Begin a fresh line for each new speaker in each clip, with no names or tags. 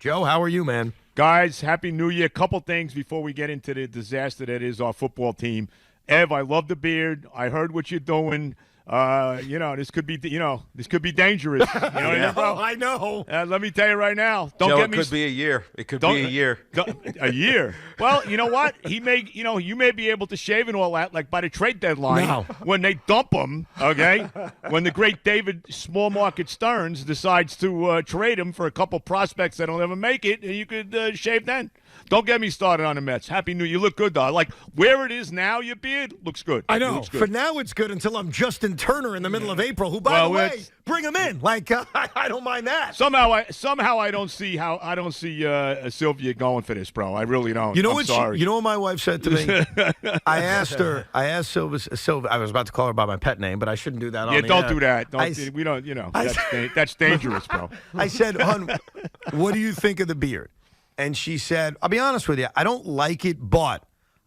Joe, how are you, man?
Guys, Happy New Year. Couple things before we get into the disaster that is our football team. Ev, I love the beard. I heard what you're doing. This could be dangerous. You know what I mean, bro?
I know.
Let me tell you right now.
It could be a year. It could be a year.
A year. Well, you know what? You may be able to shave and all that, like by the trade deadline when they dump him. Okay, when the great David Small Market Stearns decides to trade him for a couple prospects that'll never make it, you could shave then. Don't get me started on the Mets. Happy New Year. You look good, though. Like, where it is now, your beard looks good.
I know. For now, it's good until I'm Justin Turner in the middle of April, who, by the way, bring him in. Like, I don't mind that.
Somehow I don't see Sylvia going for this, bro. I really don't. I'm sorry.
You know what my wife said to me? I asked Sylvia, I was about to call her by my pet name, but I shouldn't do that on the
don't
air.
Do that. That's dangerous, bro.
I said, hon, what do you think of the beard? And she said, I'll be honest with you, I don't like it, but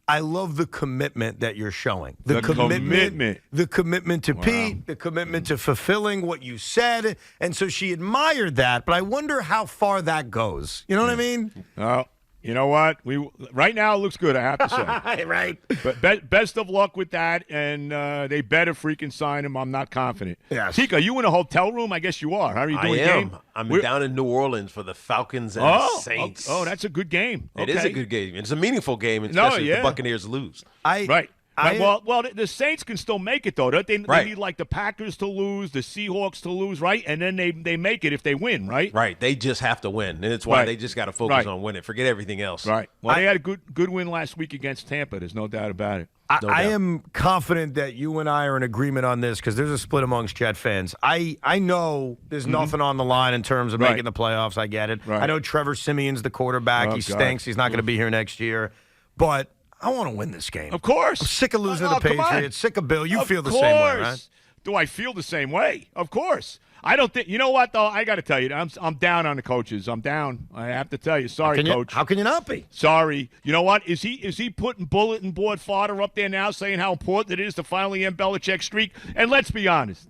I love the commitment that you're showing. The commitment to Pete, the commitment to fulfilling what you said. And so she admired that, but I wonder how far that goes. You know what I mean?
Oh, you know what? Right now it looks good, I have to say.
Right.
But best of luck with that, and they better freaking sign him. I'm not confident.
Yes.
Tika, are you in a hotel room? I guess you are. How are you doing?
I am. I'm down in New Orleans for the Falcons and the Saints.
Oh, that's a good game.
It is a good game. It's a meaningful game, especially if the Buccaneers lose.
Right. Well, the Saints can still make it, though. They need, like, the Packers to lose, the Seahawks to lose, right? And then they make it if they win, right?
Right. They just have to win, and it's why they just got to focus on winning. Forget everything else.
Right. Well, they had a good win last week against Tampa. There's no doubt about it.
I am confident that you and I are in agreement on this because there's a split amongst Jet fans. I know there's nothing on the line in terms of making the playoffs. I get it.
Right.
I know Trevor Simeon's the quarterback. He stinks. He's not going to be here next year. But I want to win this game.
Of course.
I'm sick of losing to the Patriots. Sick of Bill. You feel the same way, right?
Do I feel the same way? Of course. I don't think. You know what, though? I got to tell you, I'm down on the coaches. I'm down. I have to tell you. Sorry, Coach.
How can you not be?
Sorry. You know what? Is he putting bulletin board fodder up there now, saying how important it is to finally end Belichick's streak? And let's be honest.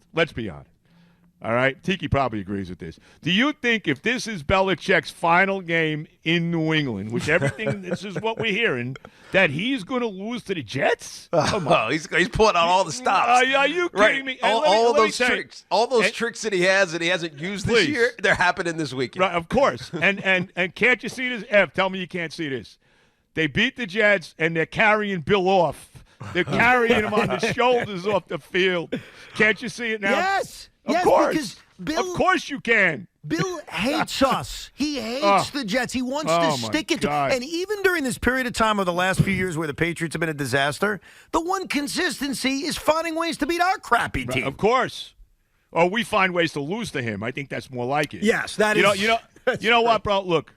All right? Tiki probably agrees with this. Do you think if this is Belichick's final game in New England, which this is what we're hearing, that he's going to lose to the Jets? Come on.
He's pulling out all the stops.
Are you kidding me?
All those tricks that he has that he hasn't used this year, they're happening this weekend.
Right, of course. And can't you see this? Ev, tell me you can't see this. They beat the Jets, and they're carrying Bill off. They're carrying him on the shoulders off the field. Can't you see it now?
Yes.
Of course.
Because Bill,
of course you can.
Bill hates us. He hates the Jets. He wants to stick it to. And even during this period of time of the last few years where the Patriots have been a disaster, the one consistency is finding ways to beat our crappy team.
Of course. Or we find ways to lose to him. I think that's more like it.
Yes, that is.
You know what, bro? Look.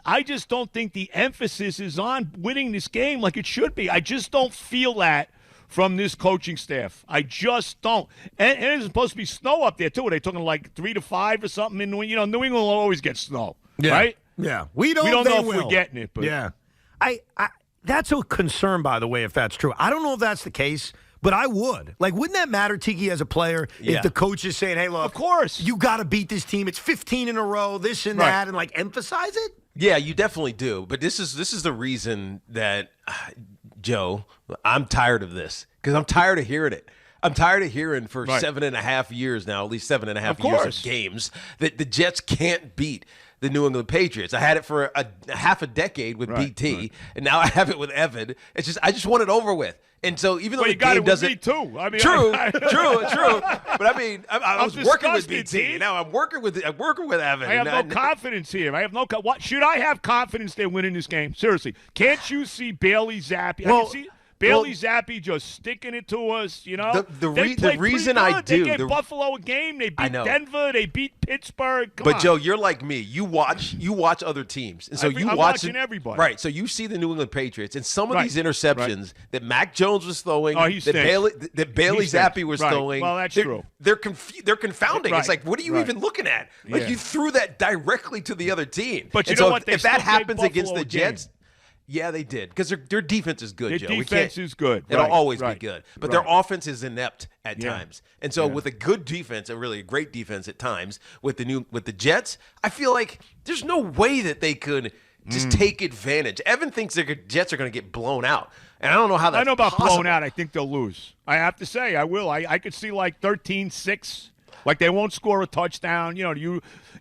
I just don't think the emphasis is on winning this game like it should be. I just don't feel that from this coaching staff. I just don't. And it's supposed to be snow up there, too. Are they talking like 3 to 5 or something? In New England will always get snow, right?
Yeah. We don't
know if
we're
getting it. But.
Yeah. That's a concern, by the way, if that's true. I don't know if that's the case, but I would. Like, wouldn't that matter, Tiki, as a player, if the coach is saying, hey, look,
of course,
you got to beat this team. It's 15 in a row, this and that, and, like, emphasize it?
Yeah, you definitely do. But this is the reason that, Joe, I'm tired of this because I'm tired of hearing it. I'm tired of hearing for 7.5 years now, at least 7.5 years of games, that the Jets can't beat the New England Patriots. I had it for a half a decade with BT, and now I have it with Evan. It's just I just want it over with. And so even though the game doesn't,
me too. I mean,
true. But I mean, I was working with BT. Now I'm working with Evan.
I have no confidence here. What should I have confidence they're winning this game? Seriously, can't you see Bailey Zappi?
Well,
I can see Bailey Zappi just sticking it to us, you know.
The reason I do.
They gave Buffalo a game. They beat Denver. They beat Pittsburgh. Come on.
Joe, you're like me. You watch other teams, and so I'm
watching everybody.
Right. So you see the New England Patriots, and some of these interceptions that Mac Jones was throwing, that Bailey Zappi was throwing.
Well, that's true.
They're confounding. It's like, what are you even looking at? Like you threw that directly to the other team.
But you know what?
If that happens against the Jets. Yeah, they did because their defense is good, Joe.
Their defense is good.
It'll always
right,
be good. But their offense is inept at times. And so with a good defense, and really a great defense at times, with the Jets, I feel like there's no way that they could just take advantage. Evan thinks the Jets are going to get blown out. And I don't know how that's
I know about
possible.
blown out. I think they'll lose. I have to say, I will. I could see like 13-6. Like they won't score a touchdown.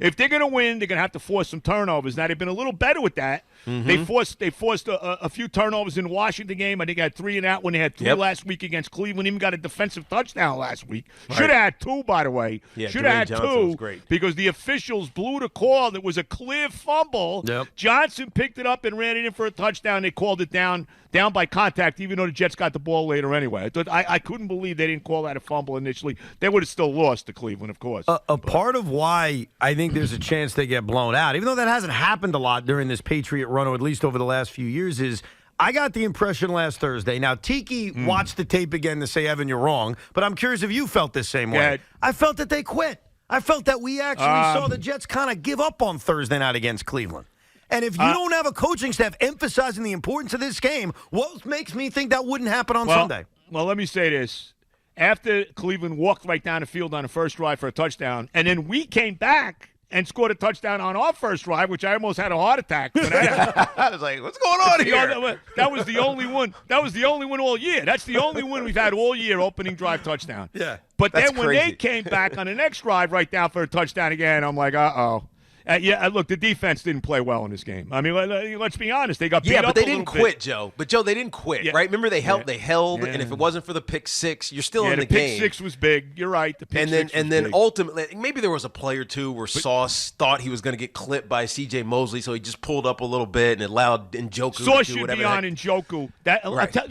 If they're going to win, they're going to have to force some turnovers. Now, they've been a little better with that. They forced a few turnovers in the Washington game. I think they had 3 and out when they had 3 last week against Cleveland. Even got a defensive touchdown last week. Right. Should have had 2, by the way.
Yeah,
should have had
Johnson
2
was great.
because the officials blew the call. That was a clear fumble.
Yep.
Johnson picked it up and ran it in for a touchdown. They called it down by contact, even though the Jets got the ball later anyway. I couldn't believe they didn't call that a fumble initially. They would have still lost to Cleveland, of course.
A part of why I think there's a chance they get blown out, even though that hasn't happened a lot during this Patriot run, or at least over the last few years, is I got the impression last Thursday. Now, Tiki watched the tape again to say, Evan, you're wrong, but I'm curious if you felt the same way. I felt that they quit. I felt that we actually saw the Jets kind of give up on Thursday night against Cleveland. And if you don't have a coaching staff emphasizing the importance of this game, what makes me think that wouldn't happen on Sunday?
Well, let me say this. After Cleveland walked right down the field on the first drive for a touchdown, and then we came back and scored a touchdown on our first drive, which I almost had a heart attack.
I was like, what's going on here?
That was the only one. That was the only one all year. That's the only one we've had all year, opening drive touchdown.
Yeah.
But
That's
then when
crazy.
they came back on the next drive right down for a touchdown again, I'm like, uh-oh. Look, the defense didn't play well in this game. I mean, let's be honest. They got beat up
but they
a
didn't
little
quit,
bit.
Joe. But, Joe, they didn't quit, right? Remember, they held, and if it wasn't for the pick six, you're still in the game.
The pick six was big. You're right. The pick six was
then
big.
ultimately, maybe there was a play or two where Sauce thought he was going to get clipped by C.J. Mosley, so he just pulled up a little bit and allowed Njoku
Sauce
to do
should
whatever.
be on Njoku.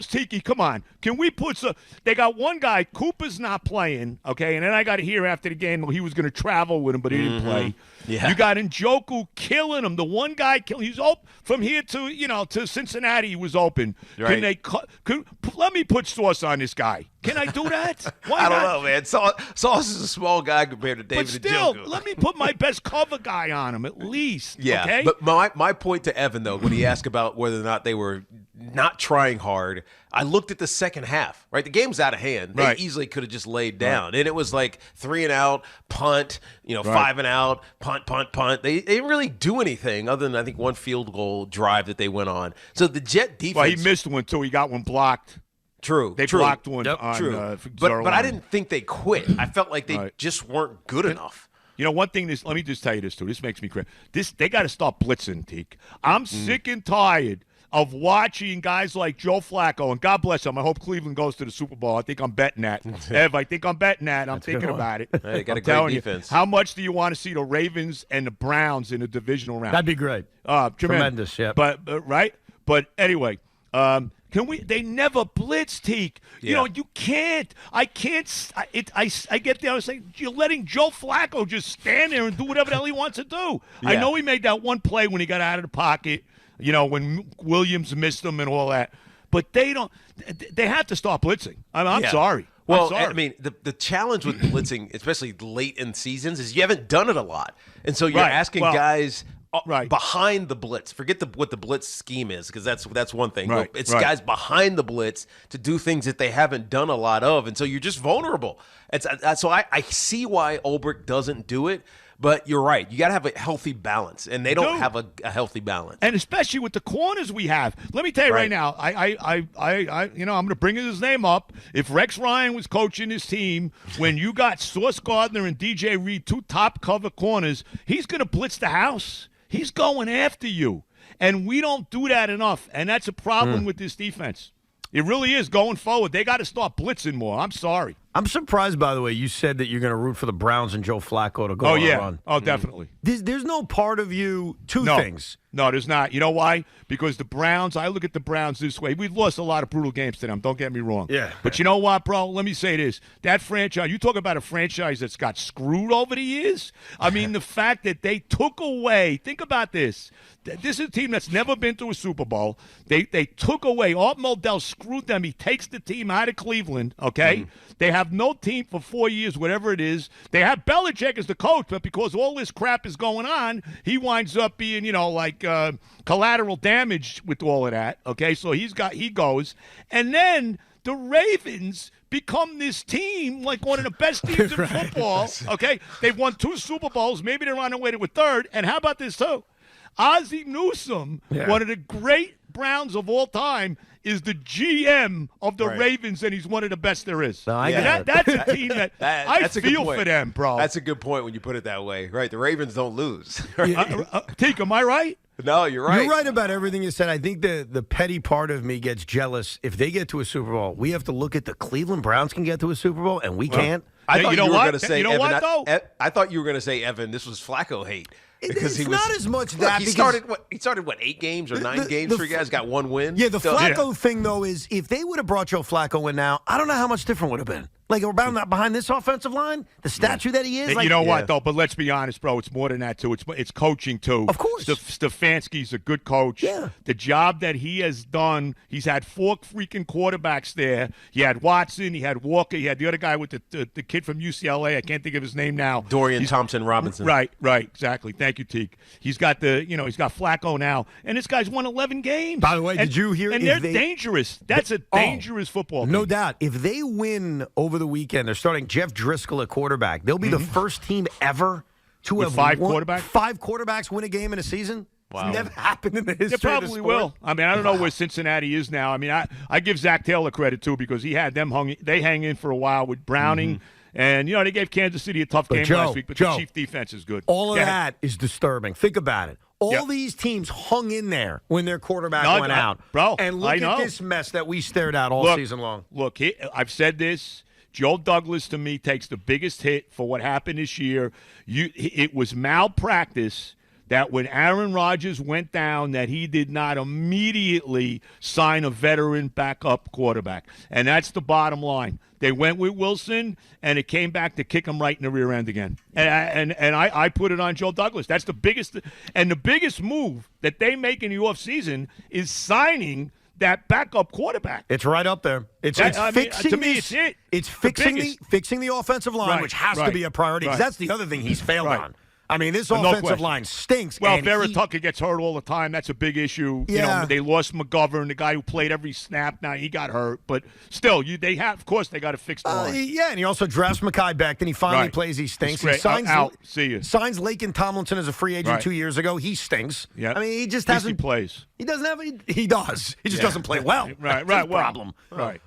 Tiki, come on. Can we put some – they got one guy. Cooper's not playing, okay? And then I got to hear after the game he was going to travel with him, but he didn't play.
Yeah.
You got Njoku killing him. The one guy killing. He's open from here to Cincinnati. He was open.
Right.
Let me put Sauce on this guy? Can I do that? Why
I don't
not?
know, man. Sauce is a small guy compared to David
But still,
Njoku.
let me put my best cover guy on him at least.
Yeah,
okay?
But my point to Evan, though, when he asked about whether or not they were not trying hard, I looked at the second half, right? The game was out of hand. They easily could have just laid down. And it was like 3 and out, punt, 5 and out, punt. They didn't really do anything other than, I think, one field goal drive that they went on. So the Jet defense.
Well, he missed one, too. He got one blocked.
True.
They blocked one on
true. But I didn't think they quit. I felt like they just weren't good enough.
One thing. Let me just tell you this too. This makes me crazy. They got to stop blitzing, Teak. I'm sick and tired of watching guys like Joe Flacco, and God bless him. I hope Cleveland goes to the Super Bowl. I think I'm betting that. Ev, I think I'm betting that. I'm thinking about it.
They got a great defense.
How much do you want to see the Ravens and the Browns in the divisional round?
That'd be great. Tremendous, yeah.
But right. But anyway. Can we? They never blitz, Teak.
Yeah.
You can't. I can't. I get there. I was saying you're letting Joe Flacco just stand there and do whatever the hell he wants to do.
Yeah.
I know he made that one play when he got out of the pocket. When Williams missed him and all that. But they don't. They have to stop blitzing. I'm sorry.
Well,
I'm sorry.
I mean, the challenge with blitzing, especially late in seasons, is you haven't done it a lot, and so you're asking guys. Behind the blitz. Forget what the blitz scheme is, because that's one thing.
Right,
It's guys behind the blitz to do things that they haven't done a lot of, and so you're just vulnerable. So I see why Ulbrich doesn't do it, but you're right. You got to have a healthy balance, and they don't have a healthy balance.
And especially with the corners we have. Let me tell you right now, I'm going to bring his name up. If Rex Ryan was coaching his team, when you got Sauce Gardner and DJ Reed, 2 top cover corners, he's going to blitz the house. He's going after you. And we don't do that enough. And that's a problem with this defense. It really is going forward. They got to start blitzing more. I'm sorry.
I'm surprised, by the way, you said that you're going to root for the Browns and Joe Flacco to go on a run.
Oh, definitely.
There's no part of you, two things.
No, there's not. You know why? Because the Browns, I look at the Browns this way. We've lost a lot of brutal games to them. Don't get me wrong.
Yeah.
But you know what, bro? Let me say this. That franchise, you talk about a franchise that's got screwed over the years. I mean, the fact that they took away, think about this. This is a team that's never been to a Super Bowl. They took away, Art Modell screwed them. He takes the team out of Cleveland, okay? They have have no team for 4 years, whatever it is. They have Belichick as the coach, but because all this crap is going on, he winds up being, collateral damage with all of that. Okay, so he goes. And then the Ravens become this team, like one of the best teams in football. Okay, they've won 2 Super Bowls. Maybe they're on their way to a third. And how about this, too? Ozzie Newsome, one of the great Browns of all time, is the GM of the Ravens, and he's one of the best there is.
No,
that's a team that I feel for them, bro.
That's a good point when you put it that way. Right, the Ravens don't lose.
Teak, am I right?
No, you're right.
You're right about everything you said. I think the petty part of me gets jealous. If they get to a Super Bowl, we have to look at the Cleveland Browns can get to a Super Bowl, and we can't.
I thought
you were
going to say,
Evan,
what, though? I thought you were going to say, Evan, this was Flacco hate.
Because it's not as much that
he started 8 games or 9 games for you guys, got 1 win.
Yeah, the Flacco thing though is if they would have brought Joe Flacco in now, I don't know how much different would have been. Like about behind this offensive line, the statue that he is.
You know what though? But let's be honest, bro. It's more than that too. It's coaching too.
Of course,
Stefanski's a good coach.
Yeah,
the job that he has done. He's had 4 freaking quarterbacks there. He had Watson. He had Walker. He had the other guy with the kid from UCLA. I can't think of his name now.
Dorian Thompson-Robinson.
Right, exactly. Thank you, Teak. He's got he's got Flacco now, and this guy's won 11 games.
By the way, did you hear?
And they're dangerous. That's a dangerous football team.
No doubt. If they win over the weekend, they're starting Jeff Driscoll at quarterback. They'll be the first team ever to have
5 quarterbacks.
5 quarterbacks win a game in a season.
Wow.
It's never happened in the history.
They probably
of the sport.
will. I mean, I don't know where Cincinnati is now. I mean, I give Zach Taylor credit too because he had them hang in for a while with Browning. And, they gave Kansas City a tough game last week, but the Chief defense is good.
All of that is disturbing. Think about it. All these teams hung in there when their quarterback went out.
Bro,
and look at this mess that we stared at all season long.
Look, I've said this. Joe Douglas, to me, takes the biggest hit for what happened this year. It was malpractice that when Aaron Rodgers went down that he did not immediately sign a veteran backup quarterback. And that's the bottom line. They went with Wilson, and it came back to kick him right in the rear end again. And I put it on Joe Douglas. That's the biggest – and the biggest move that they make in the offseason is signing – that backup quarterback.
It's right up there. It's fixing the offensive line, which has to be a priority because that's the other thing he's failed on. I mean, this offensive line stinks.
Well, Vera Tucker gets hurt all the time. That's a big issue.
Yeah.
They lost McGovern, the guy who played every snap. Now he got hurt, but still, they got to fix the line.
Yeah, and he also drafts Mekhi Becton. He finally plays. He stinks. He signs
See you.
Signs Laken Tomlinson as a free agent 2 years ago. He stinks.
Yeah.
I mean, he just hasn't.
He plays.
He doesn't have. He does. He just doesn't play well.
Right.
That's the problem.
Right.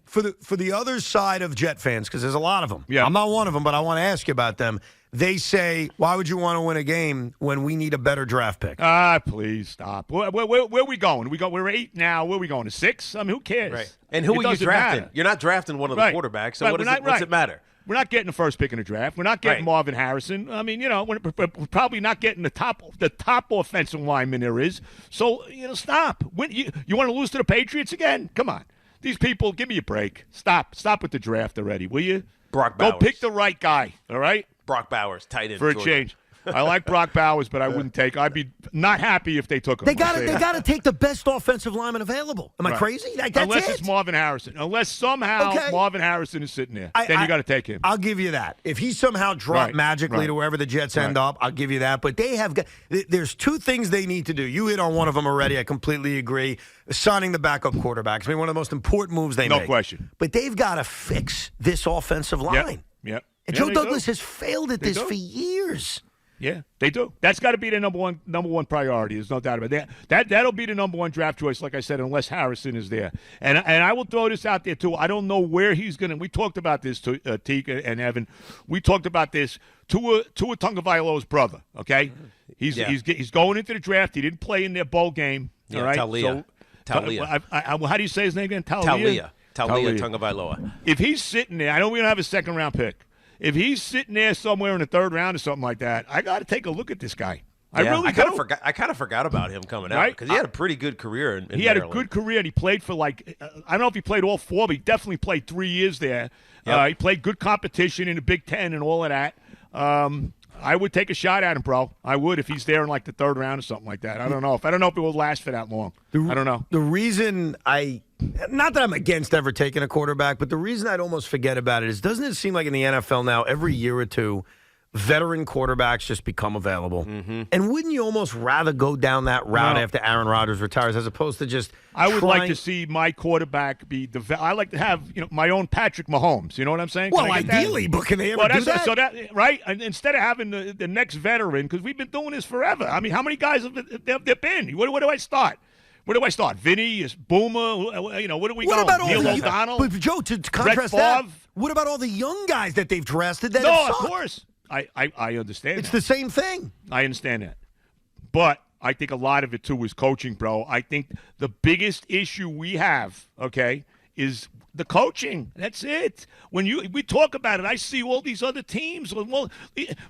For the other side of Jet fans, because there's a lot of them.
Yeah.
I'm not one of them, but I want to ask you about them. They say, why would you want to win a game when we need a better draft pick?
Please stop. Where are we going? We're 8 now. Where are we going? To 6? I mean, who cares?
Right. And who are you drafting?
Matter.
You're not drafting one of the quarterbacks, so what's it matter?
We're not getting the first pick in the draft. We're not getting Marvin Harrison. I mean, we're probably not getting the top offensive lineman there is. So, stop. You want to lose to the Patriots again? Come on. These people, give me a break. Stop with the draft already, will you?
Brock Bowers.
Go pick the right guy, all right?
Brock Bowers, tight end.
For a change. I like Brock Bowers, but I wouldn't take. I'd be not happy if they took him.
They got to take the best offensive lineman available. Am I crazy?
Unless it's Marvin Harrison. Unless somehow Marvin Harrison is sitting there, then you got to take him.
I'll give you that. If he somehow dropped magically to wherever the Jets end up, I'll give you that. But they have got. There's 2 things they need to do. You hit on one of them already. I completely agree. Signing the backup quarterbacks. I mean, one of the most important moves they make.
No question.
But they've got to fix this offensive line.
Yep.
And Joe Douglas has failed at this for years.
Yeah, they do. That's got to be the number one priority. There's no doubt about that. That'll be the number 1 draft choice, like I said, unless Harrison is there. And I will throw this out there too. I don't know where he's going to. We talked about this to Tika and Evan. We talked about this. Tua Tagovailoa's brother. Okay, he's going into the draft. He didn't play in their bowl game.
Yeah,
all right,
Talia.
How do you say his name again?
Talia Tagovailoa.
If he's sitting there, I know we don't have a 2nd round pick. If he's sitting there somewhere in the 3rd round or something like that, I got to take a look at this guy. I really do.
I kind of forgot about him coming out because he had a pretty good career in
He had
Maryland.
a good career, and he played for I don't know if he played all 4, but he definitely played 3 years there.
Yep.
He played good competition in the Big Ten and all of that. I would take a shot at him, bro. I would if he's there in like the third round or something like that. I don't know if it will last for that long. I don't know.
The reason not that I'm against ever taking a quarterback, but the reason I'd almost forget about it is, doesn't it seem like in the NFL now, every year or two, veteran quarterbacks just become available? Mm-hmm. And wouldn't you almost rather go down that route after Aaron Rodgers retires, as opposed to just
I would like to see my quarterback be I like to have my own Patrick Mahomes. You know what I'm saying?
Well, ideally, but can they ever do that?
So that right? And instead of having the next veteran, because we've been doing this forever. I mean, how many guys have there been? Where do I start? Where do I start? Vinny, is Boomer? Where do we go? Neil O'Donnell?
But Joe, to contrast that, what about all the young guys that they've drafted that
of course. I understand
it's the same thing.
I understand that. But I think a lot of it, too, is coaching, bro. I think the biggest issue we have, is the coaching. That's it. When we talk about it, I see all these other teams. Well,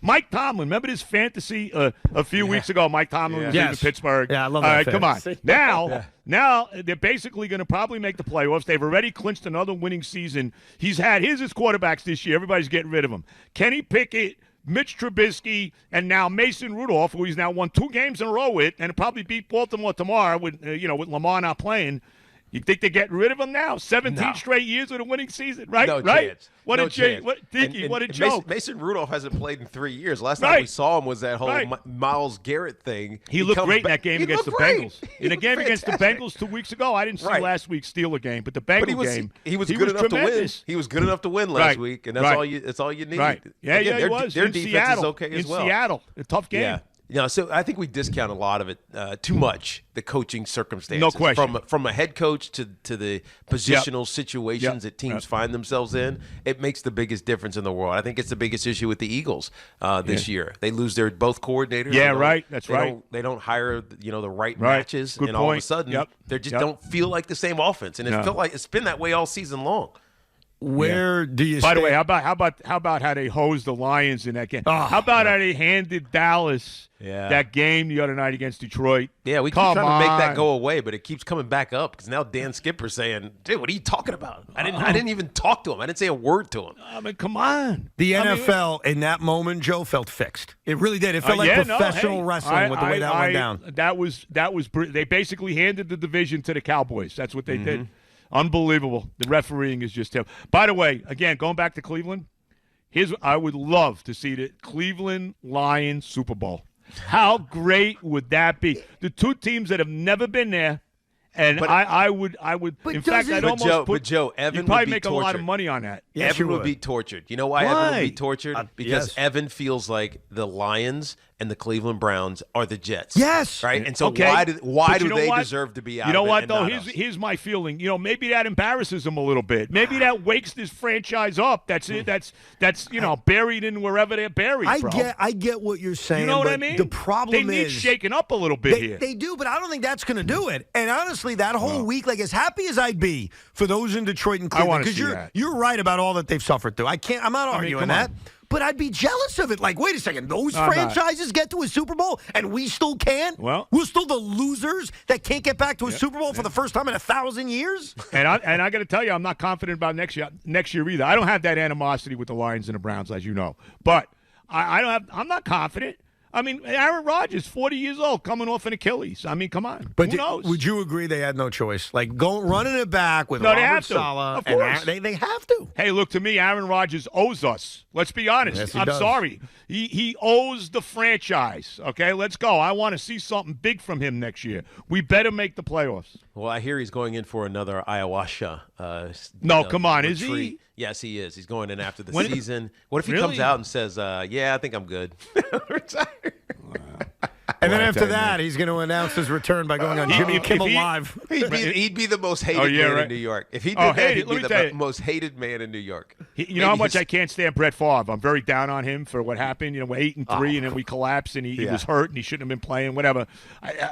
Mike Tomlin, remember this fantasy a few weeks ago? Mike Tomlin was in Pittsburgh.
Yeah, I love that.
All right, come on. Now they're basically going to probably make the playoffs. They've already clinched another winning season. He's had his quarterbacks this year. Everybody's getting rid of him. Kenny Pickett, Mitch Trubisky, and now Mason Rudolph, who he's now won 2 games in a row with, and probably beat Baltimore tomorrow with with Lamar not playing. You think they're getting rid of him now? 17 straight years with a winning season, right?
No
right?
Chance.
What
no
a chance. What a joke.
Mason Rudolph hasn't played in 3 years. Last time we saw him was that whole Myles Garrett thing.
He looked great in that game against the Bengals. In a game against the Bengals 2 weeks ago, I didn't see last week's Steeler game, but the Bengals game,
he was good enough to win. He was good enough to win last week, and that's all you need.
Right. Yeah, he was.
Their defense is okay as well.
In Seattle, a tough game.
Yeah. So I think we discount a lot of it too much, the coaching circumstances.
No question.
From a head coach to the positional situations that teams find themselves in, it makes the biggest difference in the world. I think it's the biggest issue with the Eagles this year. They lose their both coordinators.
Yeah, right. That's right.
They don't hire the right matches,
Good
and
point.
all of a sudden they just don't feel like the same offense. And it felt like it's been that way all season long.
Where do you?
By the way, how about how they hosed the Lions in that game? How about how they handed Dallas that game the other night against Detroit?
Yeah, we keep trying to make that go away, but it keeps coming back up because now Dan Skipper's saying, "Dude, what are you talking about? I didn't even talk to him. I didn't say a word to him."
I mean, come on.
The NFL in that moment, Joe, felt fixed. It really did. It felt like professional wrestling with the way that went down.
That was. They basically handed the division to the Cowboys. That's what they did. Unbelievable. The refereeing is just terrible. By the way, again, going back to Cleveland, I would love to see the Cleveland Lions Super Bowl. How great would that be? The 2 teams that have never been there, and I would. In fact, I'd almost
but Joe, Evan
you'd probably
would be
make
tortured.
a lot of money on that.
Yes,
Evan would be tortured. You know why Evan would be tortured? Because Evan feels like the Lions and the Cleveland Browns are the Jets.
Yes.
Right? And so why do they deserve to be out of it?
You know what, though?
Here's
my feeling. Maybe that embarrasses him a little bit. Maybe that wakes this franchise up. That's it. That's buried in wherever they're buried, bro.
I get what you're saying.
You know what I mean?
The problem
they need shaking up a little bit here.
They do, but I don't think that's going to do it. And honestly, that whole week, like as happy as I'd be for those in Detroit and Cleveland, because you're right about all that they've suffered through. I'm not arguing that. But I'd be jealous of it. Like, wait a second, those franchises get to a Super Bowl and we still can't?
Well,
we're still the losers that can't get back to a Super Bowl for the first time in 1,000 years?
And I got to tell you, I'm not confident about next year either. I don't have that animosity with the Lions and the Browns, as you know. But I'm not confident. I mean, Aaron Rodgers, 40 years old, coming off an Achilles. I mean, come on.
But
who knows?
Would you agree they had no choice? Like, running it back with Robert Saleh.
Of course.
They have to.
Hey, look, to me, Aaron Rodgers owes us. Let's be honest.
Yes,
I'm sorry. He owes the franchise. Okay, let's go. I want to see something big from him next year. We better make the playoffs.
Well, I hear he's going in for another ayahuasca.
Come on.
retreat.
Is he?
Yes, he is. He's going in after the season. What if he comes out and says, yeah, I think I'm good. Retire.
And then after that, he's going to announce his return by going on Jimmy Kimmel Live.
He'd be the most hated man in New York. If he did that, he'd be the most hated man in New York.
You know how much I can't stand Brett Favre. I'm very down on him for what happened. We're 8-3, and then we collapsed, and he was hurt, and he shouldn't have been playing. Whatever.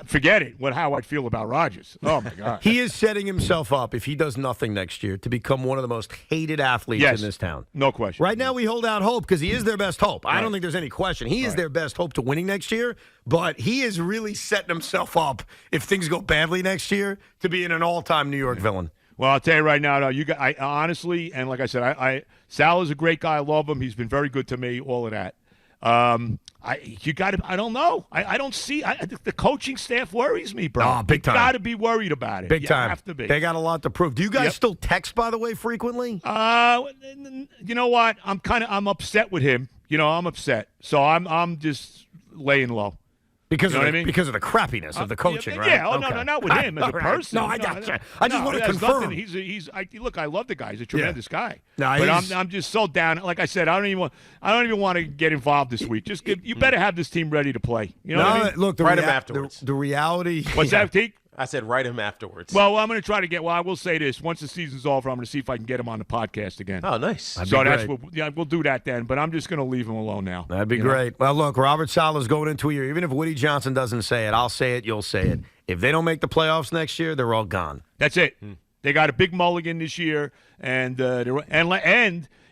Forget it. How I'd feel about Rodgers. Oh my God.
He is setting himself up, if he does nothing next year, to become one of the most hated athletes in this town.
No question.
Right now, we hold out hope because he is their best hope. I don't think there's any question. He is their best hope to winning next year. But he is really setting himself up, if things go badly next year, to be an all-time New York villain.
Well, I'll tell you right now, I honestly, and like I said, Sal is a great guy. I love him. He's been very good to me, all of that. I don't know. I don't see. The coaching staff worries me, bro.
Oh, big time.
You got to be worried about it.
Big time.
You have to be.
They got a lot to prove. Do you guys still text, by the way, frequently?
You know what? I'm upset with him. I'm upset. So I'm just laying low.
Because
you know
of
what I mean?
Because of the crappiness of the coaching, right?
Yeah. Oh, no, not with him as a person.
No, I got you. I just want to confirm.
Look, I love the guy. He's a tremendous guy.
No,
but I'm just so down. Like I said, I don't even want to get involved this week. You better have this team ready to play. You know what I mean?
Look,
write him afterwards.
The reality.
What's that, Teak?
I said write him afterwards.
Well, I'm going to try to I will say this. Once the season's over, I'm going to see if I can get him on the podcast again.
Oh, nice.
That'd be
great. We'll do that then. But I'm just going to leave him alone now.
That'd be great. Well, look, Robert Saleh's going into a year. Even if Woody Johnson doesn't say it, I'll say it, you'll say it. If they don't make the playoffs next year, they're all gone.
That's it. They got a big mulligan this year. And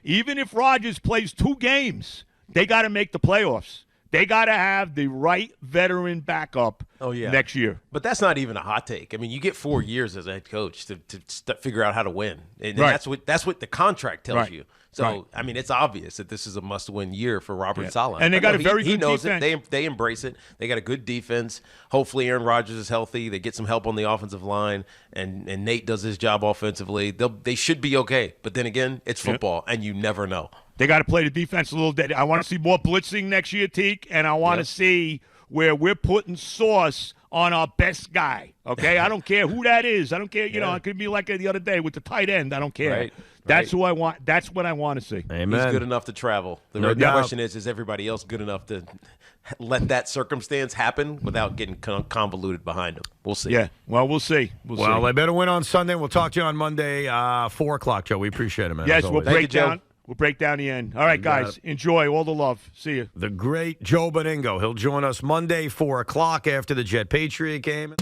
even if Rodgers plays 2 games, they got to make the playoffs. They got to have the right veteran backup next year.
But that's not even a hot take. I mean, you get 4 years as a head coach to figure out how to win. And that's what the contract tells you. So, I mean, it's obvious that this is a must-win year for Robert Saleh.
And they got a very good
defense. He knows
defense.
it. They embrace it. They got a good defense. Hopefully Aaron Rodgers is healthy. They get some help on the offensive line, and Nate does his job offensively. They should be okay. But then again, it's football, and you never know.
They got to play the defense a little bit. I want to see more blitzing next year, Teak, and I want to see where we're putting sauce on our best guy. Okay, I don't care who that is. I don't care. It could be like the other day with the tight end. I don't care.
Right.
That's who I want. That's what I want to see.
Amen.
He's good enough to travel. The question is everybody else good enough to let that circumstance happen without getting convoluted behind him? We'll see.
Yeah. Well, we'll see.
Well, they better win on Sunday. We'll talk to you on Monday, 4 o'clock, Joe. We appreciate it, man.
Yes, we'll break down. We'll break down the end. All right, guys. Enjoy. All the love. See you.
The great Joe Benigno. He'll join us Monday, 4 o'clock after the Jet Patriot game.